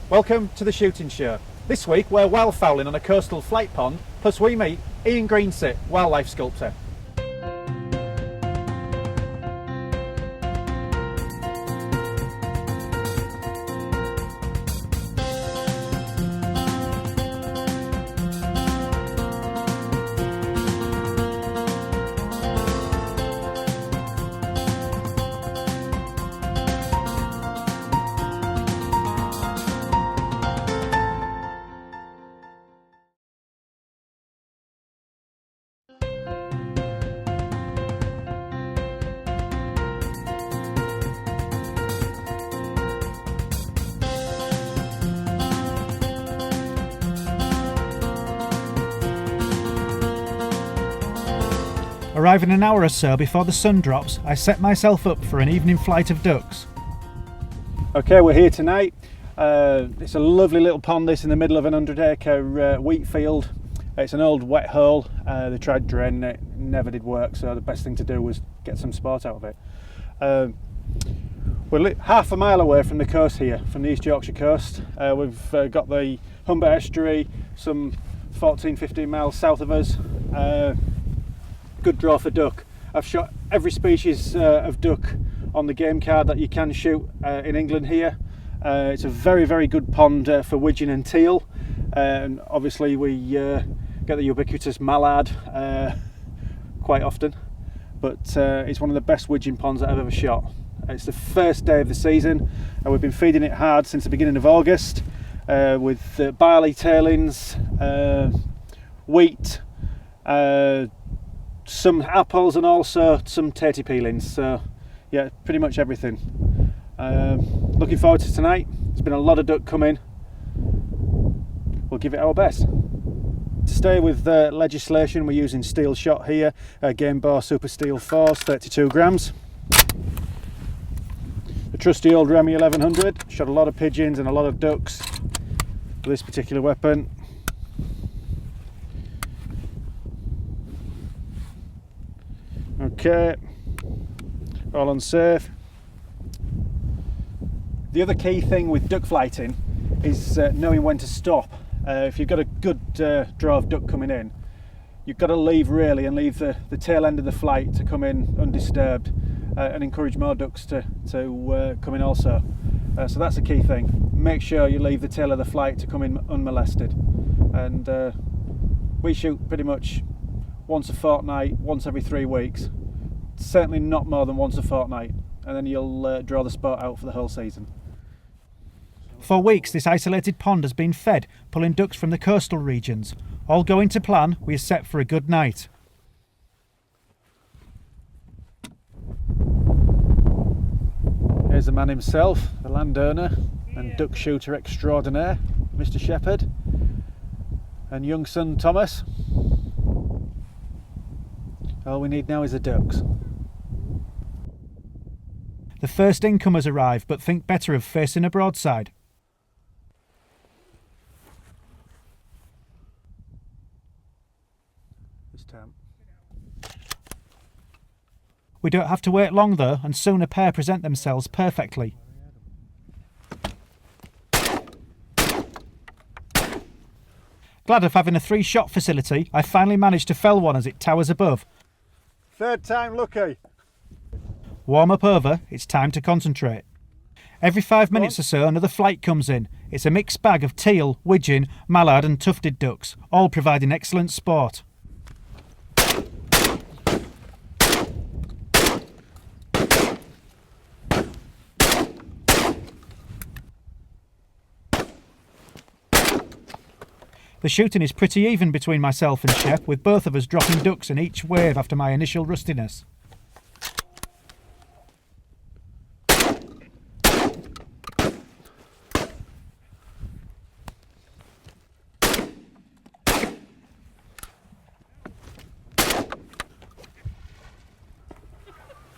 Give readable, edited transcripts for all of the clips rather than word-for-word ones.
Welcome to the shooting show. This week we're wildfowling on a coastal flight pond, plus we meet Ian Greensitt, wildlife sculptor. Arriving an hour or so before the sun drops, I set myself up for an evening flight of ducks. Okay, we're here tonight. It's a lovely little pond, this, in the middle of an 100-acre wheat field. It's an old wet hole. They tried draining it, never did work, so the best thing to do was get some sport out of it. We're half a mile away from the coast here, from the East Yorkshire coast. We've got the Humber estuary, some 14-15 miles south of us. Good draw for duck. I've shot every species of duck on the game card that you can shoot in England here. It's a very, very good pond for wigeon and teal, and obviously we get the ubiquitous mallard quite often, but it's one of the best wigeon ponds that I've ever shot. It's the first day of the season and we've been feeding it hard since the beginning of August with barley tailings, wheat, some apples, and also some tatey peelings. So yeah, pretty much everything. Looking forward to tonight. There's been a lot of duck coming. We'll give it our best. To stay with legislation, we're using steel shot here, Game Bore Super Steel Force, 32 grams. The trusty old Remy 1100. Shot a lot of pigeons and a lot of ducks with this particular weapon. Okay, all unsafe. The other key thing with duck flighting is knowing when to stop. If you've got a good draw of duck coming in, you've got to leave really and leave the tail end of the flight to come in undisturbed and encourage more ducks to come in also. So that's a key thing. Make sure you leave the tail of the flight to come in unmolested. And we shoot pretty much once a fortnight, once every 3 weeks. Certainly not more than once a fortnight, and then you'll draw the sport out for the whole season. For weeks this isolated pond has been fed, pulling ducks from the coastal regions. All going to plan, we are set for a good night. Here's the man himself, the landowner and duck shooter extraordinaire, Mr. Shepherd, and young son Thomas. All we need now is the ducks. The first incomers arrive, but think better of facing a broadside. This time. We don't have to wait long though, and soon a pair present themselves perfectly. Glad of having a 3-shot facility, I finally managed to fell one as it towers above. Third time lucky. Warm up over, it's time to concentrate. Every 5 minutes or so another flight comes in. It's a mixed bag of teal, wigeon, mallard and tufted ducks, all providing excellent sport. The shooting is pretty even between myself and Shep, with both of us dropping ducks in each wave after my initial rustiness.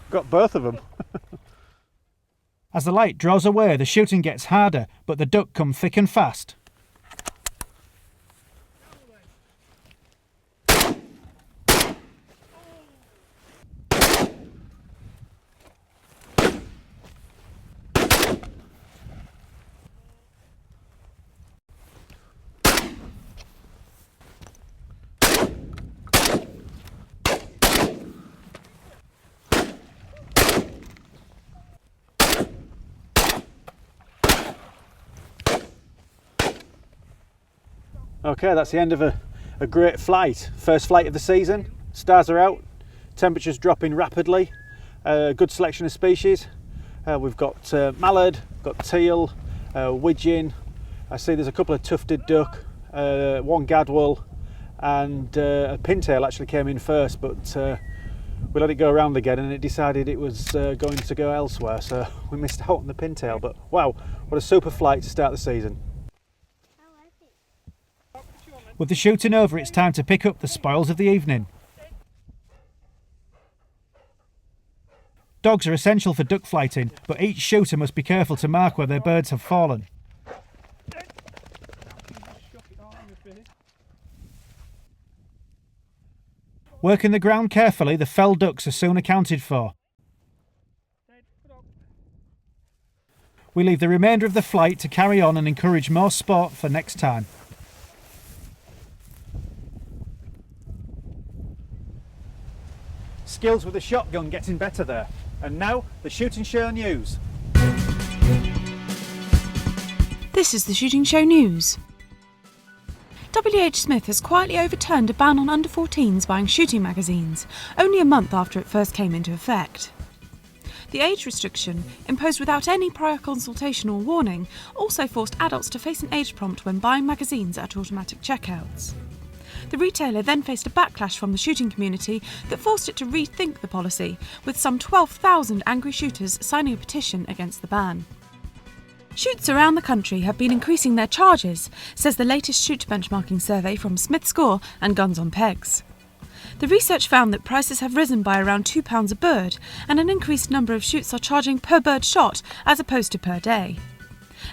Got both of them. As the light draws away, the shooting gets harder, but the duck come thick and fast. Okay, that's the end of a great flight. First flight of the season. Stars are out, temperatures dropping rapidly. Good selection of species. We've got mallard, got teal, wigeon. I see there's a couple of tufted duck, one gadwall, and a pintail actually came in first, but we let it go around again and it decided it was going to go elsewhere, so we missed out on the pintail. But wow, what a super flight to start the season. With the shooting over, it's time to pick up the spoils of the evening. Dogs are essential for duck flighting, but each shooter must be careful to mark where their birds have fallen. Working the ground carefully, the fell ducks are soon accounted for. We leave the remainder of the flight to carry on and encourage more sport for next time. Skills with the shotgun getting better there. And now, the Shooting Show News. This is the Shooting Show News. W.H. Smith has quietly overturned a ban on under-14s buying shooting magazines, only a month after it first came into effect. The age restriction, imposed without any prior consultation or warning, also forced adults to face an age prompt when buying magazines at automatic checkouts. The retailer then faced a backlash from the shooting community that forced it to rethink the policy, with some 12,000 angry shooters signing a petition against the ban. Shoots around the country have been increasing their charges, says the latest shoot benchmarking survey from Smith Score and Guns on Pegs. The research found that prices have risen by around £2 a bird, and an increased number of shoots are charging per bird shot as opposed to per day.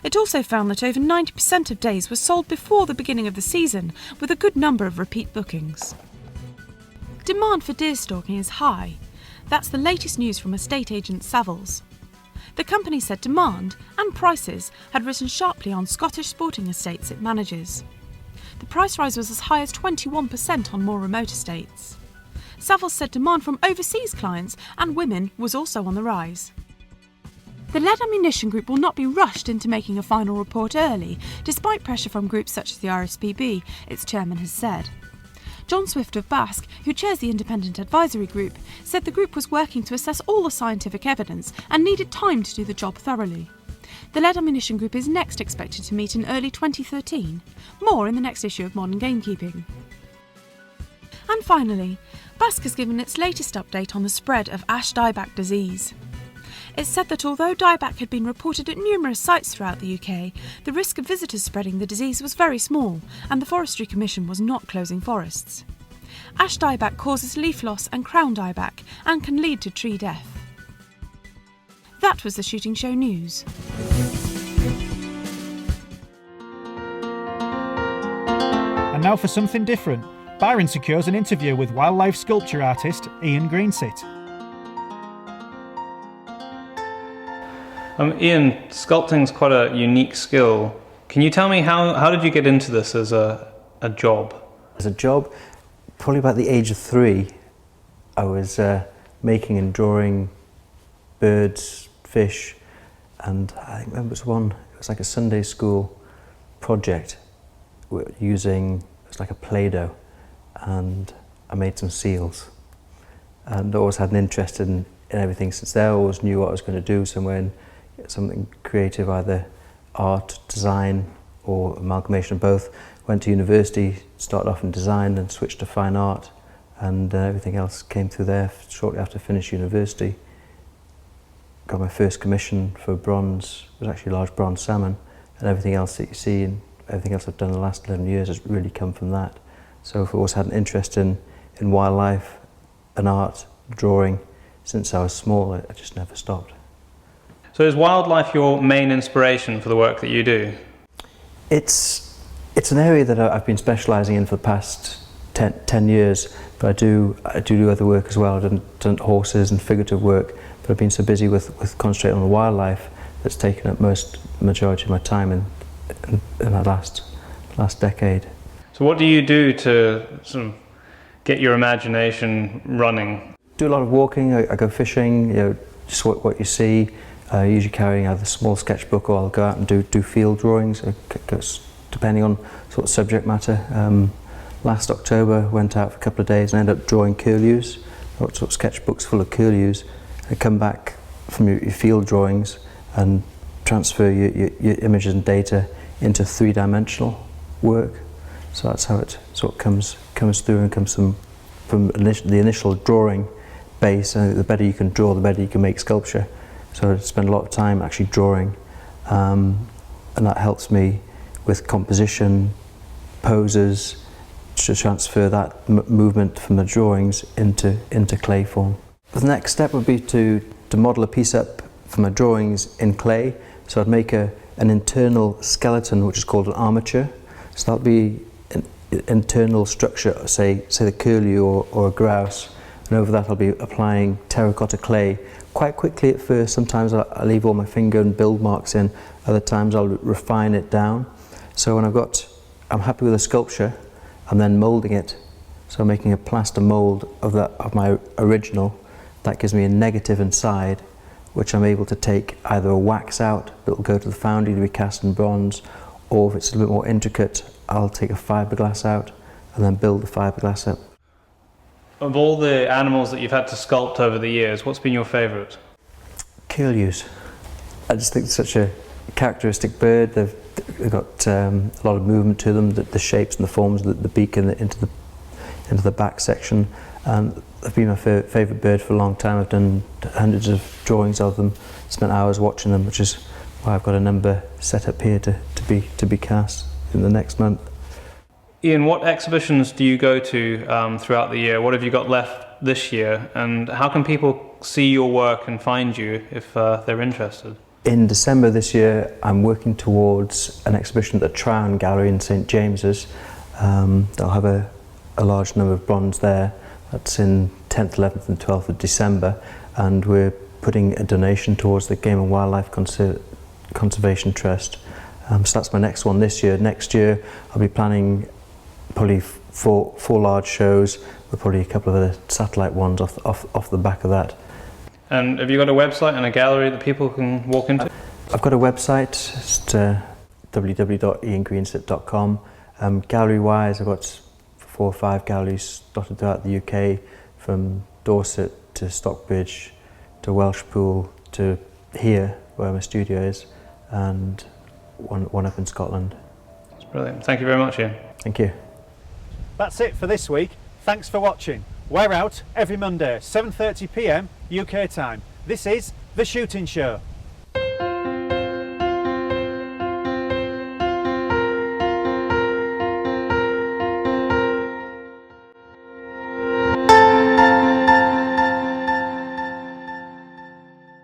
It also found that over 90% of days were sold before the beginning of the season, with a good number of repeat bookings. Demand for deer stalking is high. That's the latest news from estate agent Savills. The company said demand and prices had risen sharply on Scottish sporting estates it manages. The price rise was as high as 21% on more remote estates. Savills said demand from overseas clients and women was also on the rise. The Lead Ammunition Group will not be rushed into making a final report early, despite pressure from groups such as the RSPB, its chairman has said. John Swift of Basque, who chairs the Independent Advisory Group, said the group was working to assess all the scientific evidence and needed time to do the job thoroughly. The Lead Ammunition Group is next expected to meet in early 2013, more in the next issue of Modern Gamekeeping. And finally, Basque has given its latest update on the spread of ash dieback disease. It said that although dieback had been reported at numerous sites throughout the UK, the risk of visitors spreading the disease was very small, and the Forestry Commission was not closing forests. Ash dieback causes leaf loss and crown dieback, and can lead to tree death. That was the Shooting Show News. And now for something different. Byron secures an interview with wildlife sculpture artist Ian Greensitt. Ian, sculpting's quite a unique skill. Can you tell me how did you get into this as a job? As a job, probably about the age of 3, I was making and drawing birds, fish, and I think there was one, it was like a Sunday school project using, it was like a Play-Doh, and I made some seals. And I always had an interest in everything since there. I always knew what I was going to do somewhere in something creative, either art, design, or amalgamation of both. Went to university, started off in design and switched to fine art, and everything else came through there shortly after I finished university. Got my first commission for bronze, it was actually large bronze salmon, and everything else that you see and everything else I've done in the last 11 years has really come from that. So I've always had an interest in wildlife and art, drawing. Since I was small, I just never stopped. So is wildlife your main inspiration for the work that you do? It's an area that I've been specialising in for the past 10 years, but I do other work as well. I've done horses and figurative work, but I've been so busy with concentrating on the wildlife that's taken up majority of my time in the last decade. So what do you do to sort of get your imagination running? Do a lot of walking, I go fishing, just what you see. Usually carrying either a small sketchbook, or I'll go out and do field drawings. I go to depending on sort of subject matter. Last October went out for a couple of days and ended up drawing curlews. I got sort of sketchbooks full of curlews. I come back from your field drawings and transfer your images and data into three-dimensional work. So that's how it sort of comes through and comes from the initial drawing base. And the better you can draw, the better you can make sculpture. So I spend a lot of time actually drawing, and that helps me with composition, poses, to transfer that movement from the drawings into clay form. The next step would be to model a piece up from my drawings in clay. So I'd make an internal skeleton, which is called an armature. So that'll be an internal structure, say the curlew or a grouse, and over that I'll be applying terracotta clay quite quickly at first. Sometimes I'll leave all my finger and build marks in, other times I'll refine it down. So when I'm happy with a sculpture, I'm then moulding it. So I'm making a plaster mould of my original. That gives me a negative inside, which I'm able to take either a wax out that will go to the foundry to be cast in bronze, or if it's a little bit more intricate, I'll take a fiberglass out and then build the fiberglass up. Of all the animals that you've had to sculpt over the years, what's been your favourite? Curlews. I just think it's such a characteristic bird. They've got a lot of movement to them, the shapes and the forms, the beak and into the back section. And they've been my favourite bird for a long time. I've done hundreds of drawings of them, spent hours watching them, which is why I've got a number set up here to be cast in the next month. Ian, what exhibitions do you go to throughout the year? What have you got left this year? And how can people see your work and find you if they're interested? In December this year, I'm working towards an exhibition at the Tryon Gallery in St James's. They'll have a large number of bronze there. That's in 10th, 11th and 12th of December, and we're putting a donation towards the Game and Wildlife Conservation Trust. So that's my next one this year. Next year I'll be planning probably four large shows with probably a couple of other satellite ones off the back of that. And have you got a website and a gallery that people can walk into? I've got a website, it's www.iangreensitt.com. Gallery-wise, I've got 4 or 5 galleries dotted throughout the UK, from Dorset to Stockbridge to Welshpool to here, where my studio is, and one up in Scotland. That's brilliant. Thank you very much, Ian. Thank you. That's it for this week. Thanks for watching. We're out every Monday, 7:30 PM UK time. This is The Shooting Show.